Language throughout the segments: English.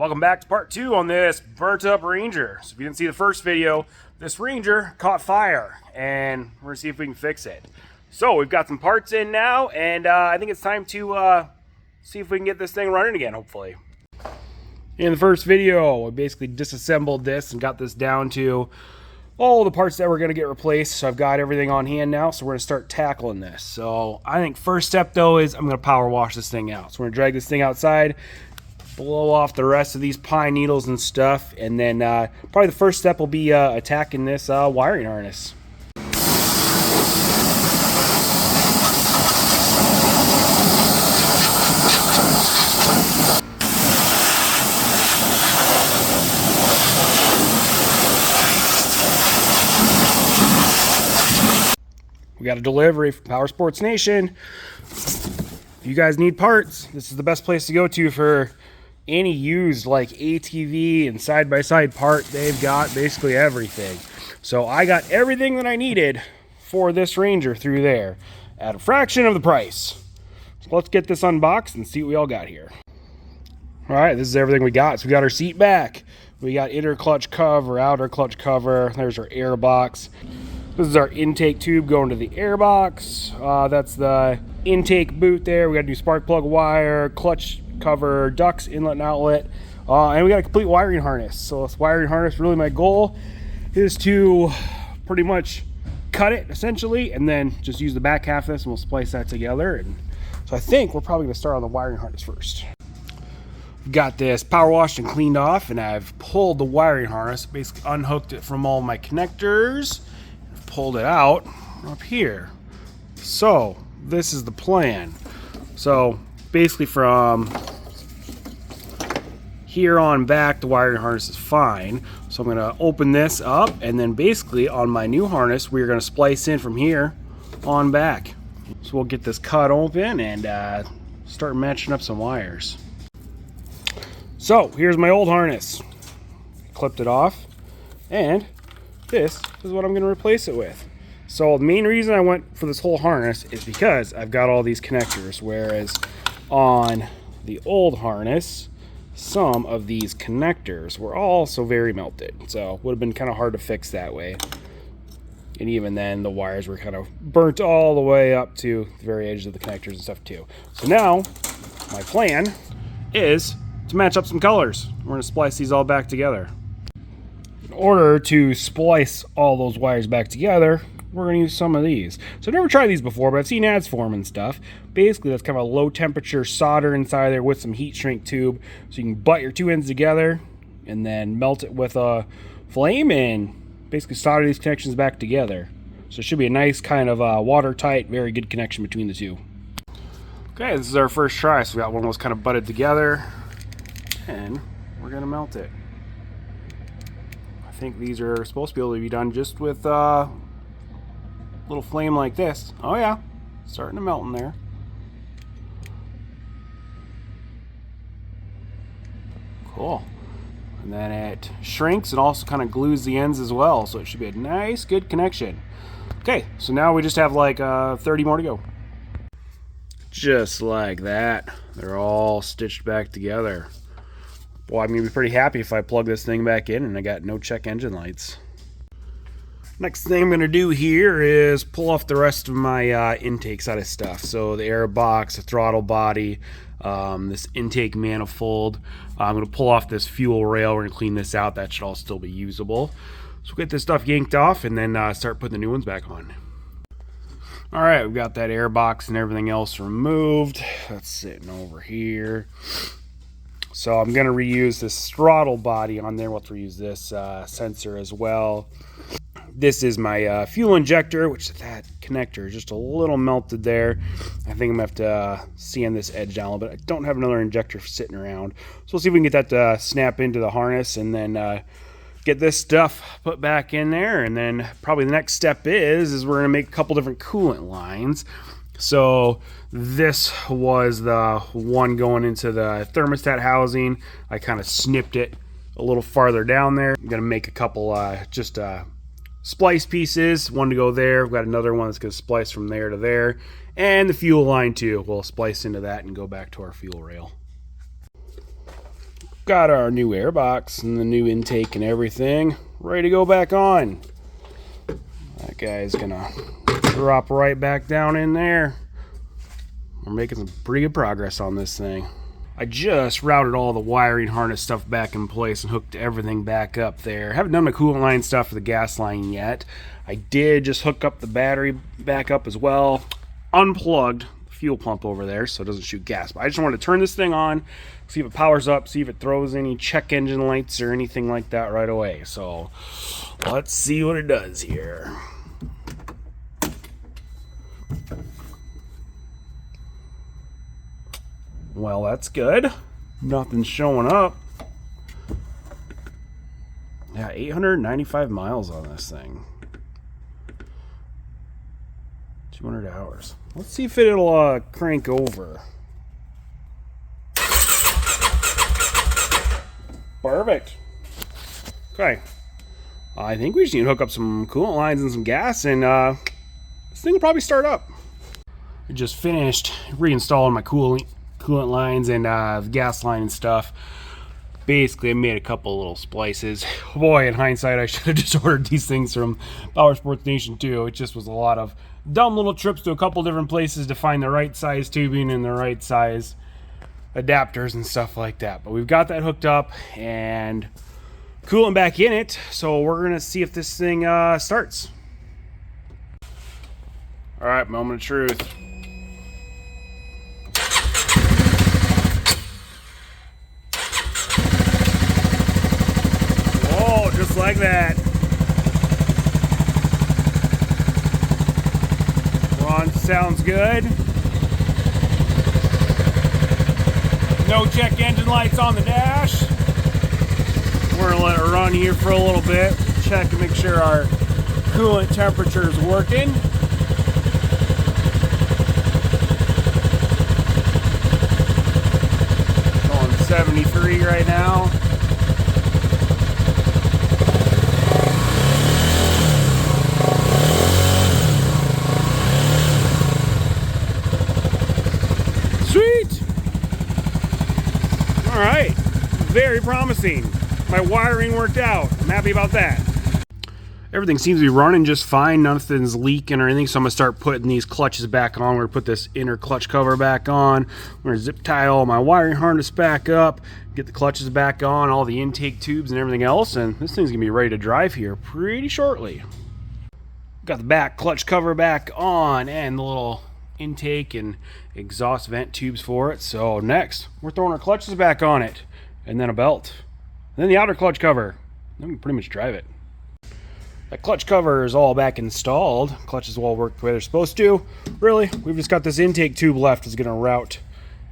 Welcome back to part 2 on this burnt up Ranger. So if you didn't see the first video, this Ranger caught fire and we're gonna see if we can fix it. So we've got some parts in now, and I think it's time to see if we can get this thing running again, hopefully. In the first video, we basically disassembled this and got this down to all the parts that were gonna get replaced. So I've got everything on hand now, so we're gonna start tackling this. So I think first step though is I'm gonna power wash this thing out. So we're gonna drag this thing outside, blow off the rest of these pine needles and stuff, and then probably the first step will be attacking this wiring harness. We got a delivery from Powersports Nation. If you guys need parts, this is the best place to go to for any used like ATV and side-by-side part. They've got basically everything. So I got everything that I needed for this Ranger through there at a fraction of the price. So let's get this unboxed and see what we all got here. All right, this is everything we got. So we got our seat back. We got inner clutch cover, outer clutch cover. There's our air box. This is our intake tube going to the air box. That's the intake boot there. We got a new spark plug wire, clutch cover, ducts, inlet and outlet, and we got a complete wiring harness. So this wiring harness, really my goal is to pretty much cut it essentially, and then just use the back half of this and we'll splice that together. And so I think we're probably gonna start on the wiring harness first. We've got this power washed and cleaned off, and I've pulled the wiring harness, basically unhooked it from all my connectors, pulled it out up here. So this is the plan. So basically from here on back, the wiring harness is fine. So I'm gonna open this up, and then basically on my new harness, we're gonna splice in from here on back. So we'll get this cut open and start matching up some wires. So here's my old harness. Clipped it off, and this is what I'm gonna replace it with. So the main reason I went for this whole harness is because I've got all these connectors, whereas on the old harness, some of these connectors were also very melted. So it would have been kind of hard to fix that way. And even then, the wires were kind of burnt all the way up to the very edges of the connectors and stuff too. So now, my plan is to match up some colors. We're gonna splice these all back together. In order to splice all those wires back together, we're going to use some of these. So I've never tried these before, but I've seen ads for them and stuff. Basically, that's kind of a low temperature solder inside there with some heat shrink tube. So you can butt your two ends together and then melt it with a flame and basically solder these connections back together. So it should be a nice kind of watertight, very good connection between the two. Okay, this is our first try. So we got one that was kind of butted together, and we're going to melt it. I think these are supposed to be able to be done just with little flame like this. Oh yeah, starting to melt in there. Cool. And then it shrinks and also kind of glues the ends as well, so it should be a nice good connection. Okay, so now we just have like 30 more to go. Just like that, they're all stitched back together. Boy, I'm gonna be pretty happy if I plug this thing back in and I got no check engine lights. Next thing I'm going to do here is pull off the rest of my intake side of stuff. So the air box, the throttle body, this intake manifold. I'm going to pull off this fuel rail. We're going to clean this out. That should all still be usable. So we'll get this stuff yanked off and then start putting the new ones back on. All right, we've got that air box and everything else removed. That's sitting over here. So I'm going to reuse this throttle body on there. We'll have to reuse this sensor as well. This is my fuel injector, which that connector is just a little melted there. I think I'm gonna have to sand this edge down a little bit. I don't have another injector sitting around, so we'll see if we can get that to snap into the harness and then get this stuff put back in there. And then probably the next step is we're gonna make a couple different coolant lines. So this was the one going into the thermostat housing. I kind of snipped it a little farther down there. I'm gonna make a couple splice pieces, one to go there. We've got another one that's going to splice from there to there, and the fuel line too. We'll splice into that and go back to our fuel rail. got our new air box and the new intake and everything ready to go back on. That guy's gonna drop right back down in there. We're making some pretty good progress on this thing. I just routed all the wiring harness stuff back in place and hooked everything back up there. Haven't done my coolant line stuff for the gas line yet. I did just hook up the battery back up as well. Unplugged the fuel pump over there so it doesn't shoot gas. But I just wanted to turn this thing on, see if it powers up, see if it throws any check engine lights or anything like that right away. So let's see what it does here. Well, that's good. Nothing's showing up. Yeah, 895 miles on this thing. 200 hours. Let's see if it'll crank over. Perfect. Okay. I think we just need to hook up some coolant lines and some gas, and this thing will probably start up. I just finished reinstalling my coolant lines and the gas line and stuff. Basically, I made a couple little splices. Boy, in hindsight, I should have just ordered these things from Powersports Nation too. It just was a lot of dumb little trips to a couple different places to find the right size tubing and the right size adapters and stuff like that. But we've got that hooked up and coolant back in it, so we're gonna see if this thing starts. All right, moment of truth. Oh, just like that. Run sounds good. No check engine lights on the dash. We're gonna let it run here for a little bit. Check and make sure our coolant temperature is working. Going 73 right now. Sweet! All right, very promising. My wiring worked out. I'm happy about that. Everything seems to be running just fine. Nothing's leaking or anything. So I'm gonna start putting these clutches back on. We're gonna put this inner clutch cover back on. We're gonna zip tie all my wiring harness back up, get the clutches back on, all the intake tubes and everything else. And this thing's gonna be ready to drive here pretty shortly. Got the back clutch cover back on and the little intake and exhaust vent tubes for it. So next, we're throwing our clutches back on it, and then a belt, and then the outer clutch cover. Then we can pretty much drive it. That clutch cover is all back installed. Clutches will all work the way they're supposed to. Really, we've just got this intake tube left. It's gonna route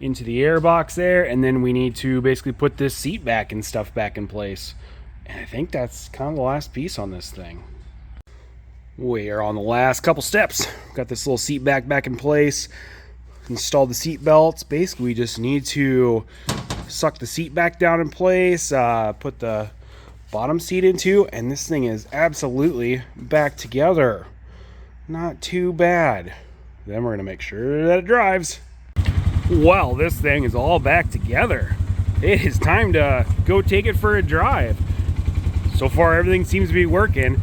into the air box there, and then we need to basically put this seat back and stuff back in place. And I think that's kind of the last piece on this thing. We are on the last couple steps. Got this little seat back in place. Installed the seat belts. Basically, we just need to suck the seat back down in place, put the bottom seat into, and this thing is absolutely back together. Not too bad. Then we're gonna make sure that it drives. Well, this thing is all back together. It is time to go take it for a drive. So far, everything seems to be working.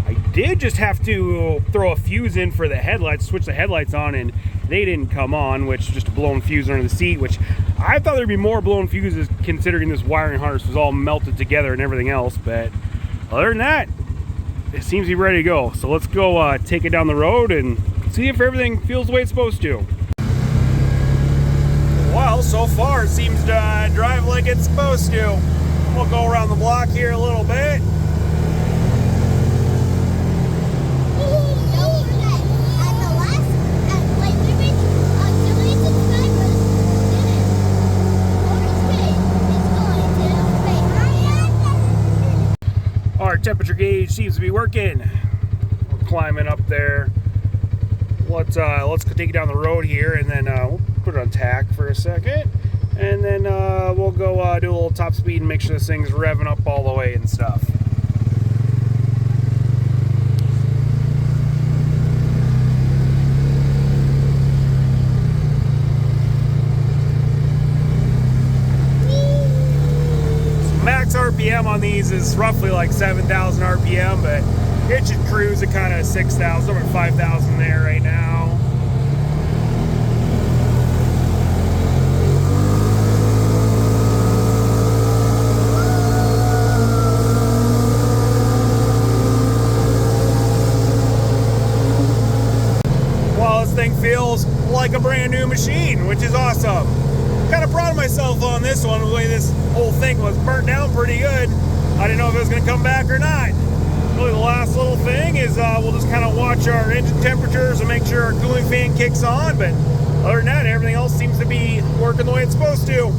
I did just have to throw a fuse in for the headlights, switch the headlights on, and they didn't come on, which just a blown fuse under the seat, which I thought there'd be more blown fuses considering this wiring harness was all melted together and everything else. But other than that, it seems to be ready to go. So let's go take it down the road and see if everything feels the way it's supposed to. Well, so far it seems to drive like it's supposed to. We'll go around the block here a little bit. Our temperature gauge seems to be working. We're climbing up there. Let's take it down the road here, and then we'll put it on tack for a second, and then we'll go do a little top speed and make sure this thing's revving up all the way and stuff. max RPM on these is roughly like 7,000 RPM, but it should cruise at kind of 6,000 or 5,000 there right now. Well, this thing feels like a brand new machine, which is awesome. Kind of proud of myself on this one, the way this whole thing was burnt down pretty good. I didn't know if it was going to come back or not. Really, the last little thing is we'll just kind of watch our engine temperatures and make sure our cooling fan kicks on, but other than that, everything else seems to be working the way it's supposed to.